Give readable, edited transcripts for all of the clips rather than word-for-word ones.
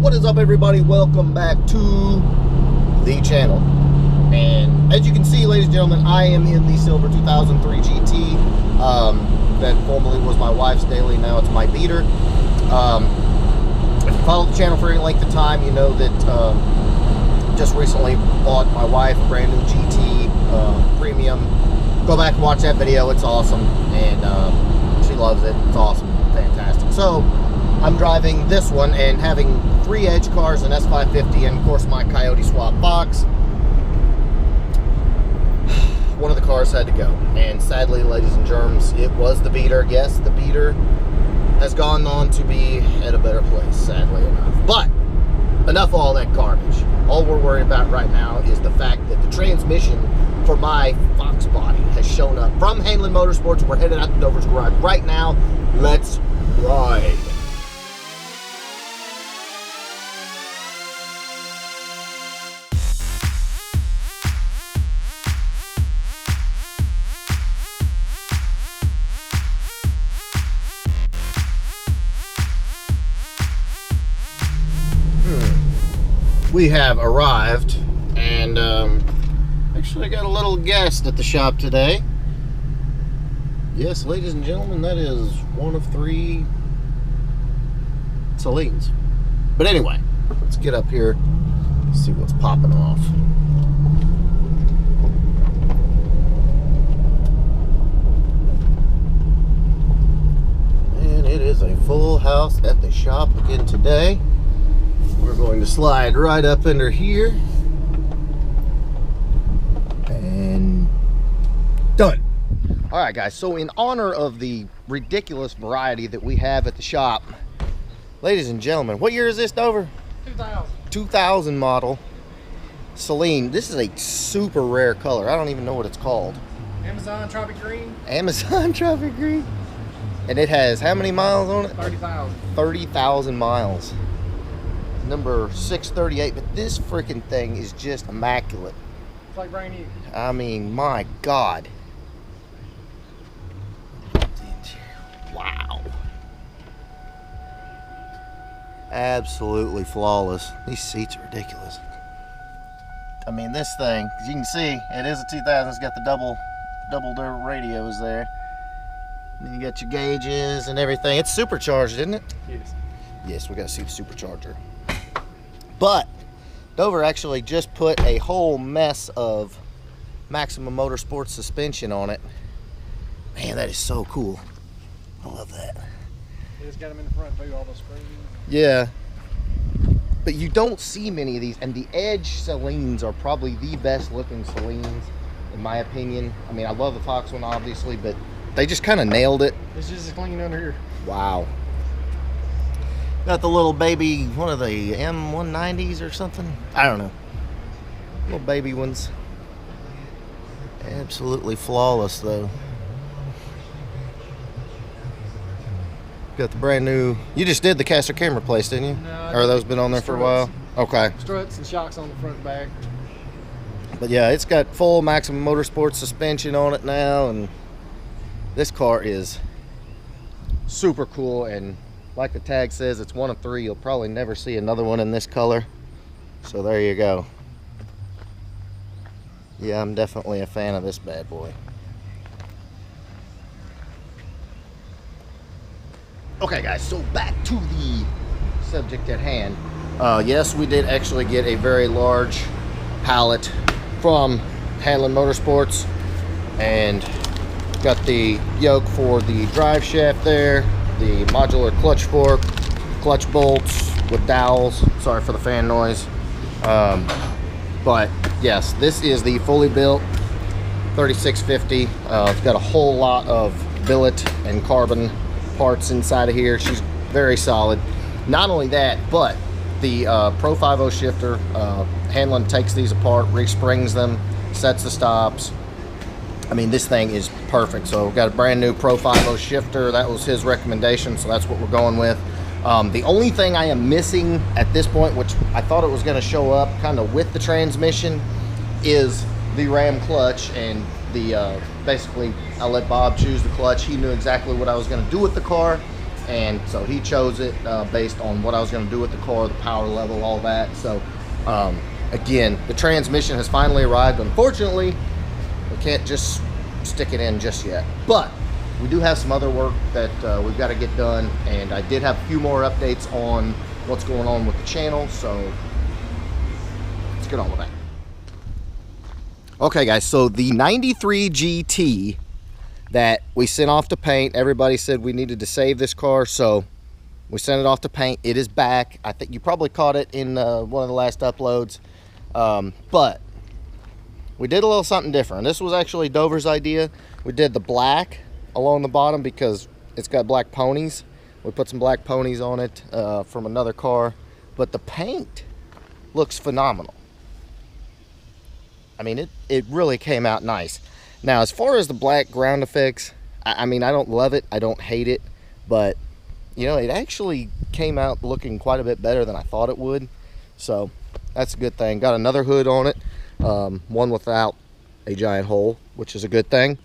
What is up, everybody? Welcome back to the channel. And as you can see, ladies and gentlemen, I am in the silver 2003 GT that formerly was my wife's daily. Now it's my beater. If you follow the channel for any length of time, you know that just recently bought my wife a brand new GT premium. Go back and watch that video. It's awesome, and she loves it. It's awesome, fantastic. So I'm driving this one and having 3 Edge cars, an S550, and of course my Coyote Swap Fox. One of the cars had to go, and sadly, ladies and germs, it was the beater. Yes, the beater has gone on to be at a better place, sadly enough. But enough of all that garbage. All we're worried about right now is the fact that the transmission for my Foxbody has shown up from Saleen Motorsports. We're headed out to Dover's garage right now. Let's ride. We have arrived, and actually I got a little guest at the shop today. Yes, ladies and gentlemen, that is one of 3 Saleens. But anyway, let's get up here, see what's popping off. And it is a full house at the shop again today. We're going to slide right up under here. And done. Alright guys, so in honor of the ridiculous variety that we have at the shop, ladies and gentlemen, what year is this, Dover? 2000. 2000 model Saleen. This is a super rare color. I don't even know what it's called. Amazon Tropic Green. Amazon Tropic Green. And it has how many miles on it? 30,000. 30,000 miles. Number 638, but this freaking thing is just immaculate. It's like brand new. I mean, my God. Wow. Absolutely flawless. These seats are ridiculous. I mean, this thing, as you can see, it is a 2000. It's got the double door radios there. And then you got your gauges and everything. It's supercharged, isn't it? Yes. Yes, we got to see the supercharger. But Dover actually just put a whole mess of Maximum Motorsports suspension on it. Man, that is so cool. I love that. They just got them in the front too, all the screens. Yeah. But you don't see many of these, and the Edge Saleens are probably the best looking Saleens, in my opinion. I mean, I love the Fox one, obviously, but they just kind of nailed it. It's just as clean under here. Wow. Got the little baby, what are they, M190s or something? I don't know. Little baby ones. Absolutely flawless, though. Got the brand new, you just did the caster camera place, didn't you? No. Or those been on there for a while? Okay. Struts and shocks on the front and back. But yeah, it's got full Maximum Motorsports suspension on it now, and this car is super cool, and like the tag says, it's one of 3. You'll probably never see another one in this color. So there you go. Yeah, I'm definitely a fan of this bad boy. Okay guys, so back to the subject at hand. Yes, we did actually get a very large pallet from Saleen Motorsports, and got the yoke for the drive shaft there, the modular clutch fork, clutch bolts with dowels. Sorry for the fan noise. But yes, this is the fully built 3650. It's got a whole lot of billet and carbon parts inside of here. She's very solid. Not only that, but the Pro 5.0 shifter, Saleen takes these apart, resprings them, sets the stops. I mean, this thing is perfect. So we've got a brand new Pro 5.0 shifter. That was his recommendation, so that's what we're going with. The only thing I am missing at this point, which I thought it was going to show up kind of with the transmission, is the ram clutch. And the basically I let Bob choose the clutch. He knew exactly what I was going to do with the car. and so he chose it based on what I was going to do with the car, the power level, all that. So again, the transmission has finally arrived. Unfortunately, we can't just stick it in just yet, but we do have some other work that we've got to get done, and I did have a few more updates on what's going on with the channel, so let's get on with that. Okay guys, so the 93 GT that we sent off to paint, everybody said we needed to save this car, so we sent it off to paint. It is back. I think you probably caught it in one of the last uploads, but we did a little something different. This was actually Dover's idea. We did the black along the bottom because it's got black ponies. We put some black ponies on it from another car, but the paint looks phenomenal. I mean, it really came out nice. Now, as far as the black ground effects, I mean, I don't love it, I don't hate it, but you know, it actually came out looking quite a bit better than I thought it would, so that's a good thing. Got another hood on it, one without a giant hole, which is a good thing.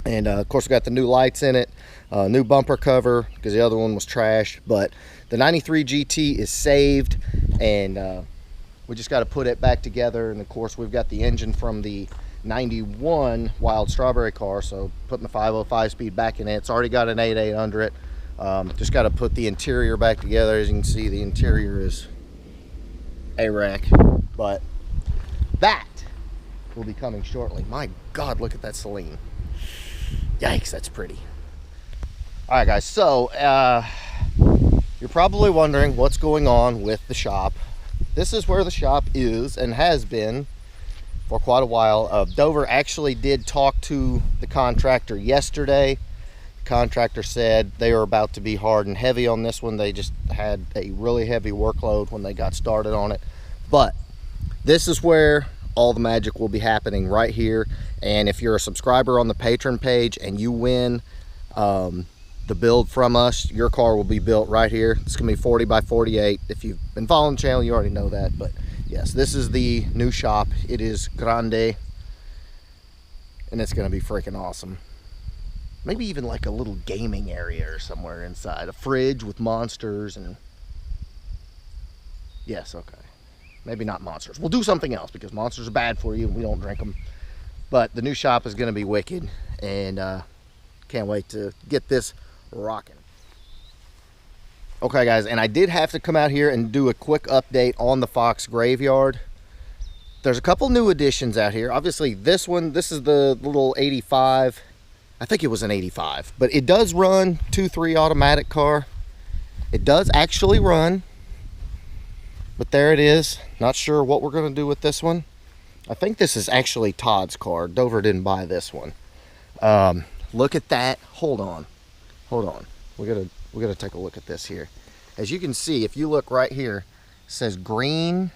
And of course, we got the new lights in it, new bumper cover because the other one was trash. But the 93 GT is saved, and we just got to put it back together. And of course, we've got the engine from the 91 Wild Strawberry car, so putting the 505 speed back in it. It's already got an 8.8 under it. Just got to put the interior back together. As you can see, the interior is a wreck, but that will be coming shortly. My God, look at that Saleen. Yikes, that's pretty. All right, guys, so you're probably wondering what's going on with the shop. This is where the shop is and has been for quite a while. Dover actually did talk to the contractor yesterday. The contractor said they were about to be hard and heavy on this one. They just had a really heavy workload when they got started on it. But this is where all the magic will be happening, right here. And if you're a subscriber on the patron page and you win the build from us, your car will be built right here. It's gonna be 40 by 48. If you've been following the channel, you already know that. But yes, this is the new shop. It is grande, and it's gonna be freaking awesome. Maybe even like a little gaming area or somewhere inside, a fridge with monsters. And yes, okay, maybe not monsters. We'll do something else because monsters are bad for you and we don't drink them. But the new shop is going to be wicked, and can't wait to get this rocking. Okay guys, and I did have to come out here and do a quick update on the Fox graveyard. There's a couple new additions out here. Obviously this one, this is the little 85. I think it was an 85, but it does run 2.3 automatic car. It does actually run, but there it is. Not sure what we're going to do with this one. I think this is actually Todd's car. Dover didn't buy this one. Look at that. Hold on. We gotta take a look at this here. As you can see, if you look right here, it says green,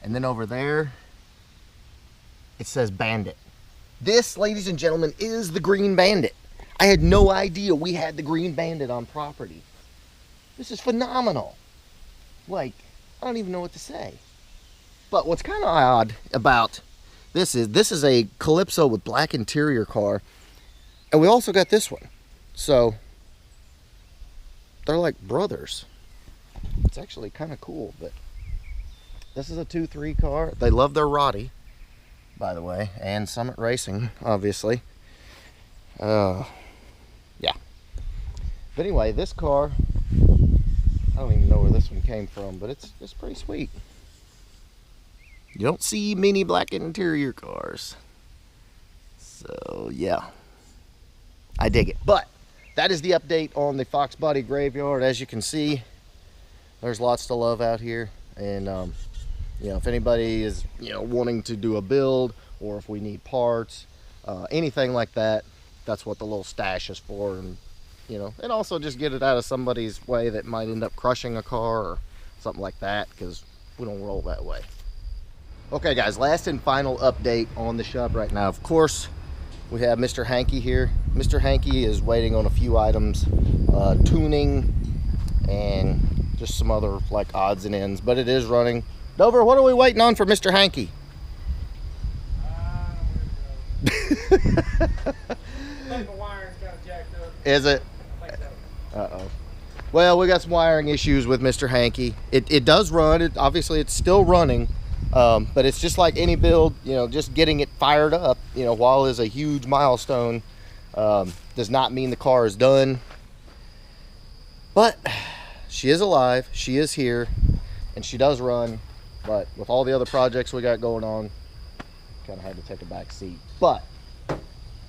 and then over there it says Bandit. This, ladies and gentlemen, is the Green Bandit. I had no idea we had the Green Bandit on property. This is phenomenal. Like, I don't even know what to say. But what's kind of odd about this is a Calypso with black interior car, and we also got this one. So they're like brothers. It's actually kind of cool. But this is a 2.3 car. They love their Roddy, by the way, and Summit Racing, obviously. Yeah. But anyway, this car, I don't even know where this one came from, but it's pretty sweet. You don't see many black interior cars. So, yeah. I dig it. But that is the update on the Foxbody graveyard. As you can see, there's lots to love out here. And, you know, if anybody is, wanting to do a build, or if we need parts, anything like that, that's what the little stash is for. And, and also just get it out of somebody's way that might end up crushing a car or something like that, because we don't roll that way. Okay guys, last and final update on the shop right now. Of course, we have Mr. Hanky here. Mr. Hanky is waiting on a few items, tuning and just some other like odds and ends, but it is running. Dover, what are we waiting on for Mr. Hanky? I think the wiring's got jacked up. Is it? I think so. Uh-oh. Well, we got some wiring issues with Mr. Hanky. It does run. Obviously, it's still running. But it's just like any build, you know, just getting it fired up, you know, while is a huge milestone, does not mean the car is done. But she is alive, she is here, and she does run. But with all the other projects we got going on, kind of had to take a back seat. But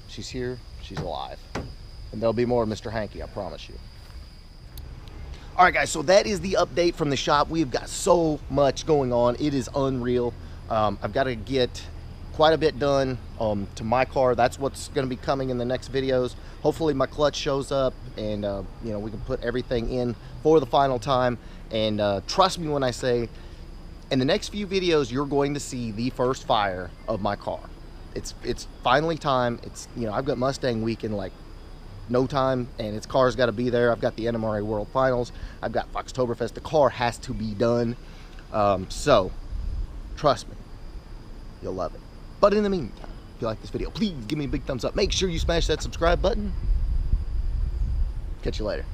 she's here, she's alive. And there'll be more of Mr. Hanky, I promise you. All right, guys, so that is the update from the shop. We've got so much going on. It is unreal. I've got to get quite a bit done to my car. That's what's going to be coming in the next videos. Hopefully my clutch shows up and, you know, we can put everything in for the final time. And trust me when I say, in the next few videos, you're going to see the first fire of my car. It's finally time. It's, you know, I've got Mustang week in like no time, and its car's got to be there. I've got the NMRA World Finals. I've got Foxtoberfest. The car has to be done. So, trust me, you'll love it. But in the meantime, if you like this video, please give me a big thumbs up. Make sure you smash that subscribe button. Catch you later.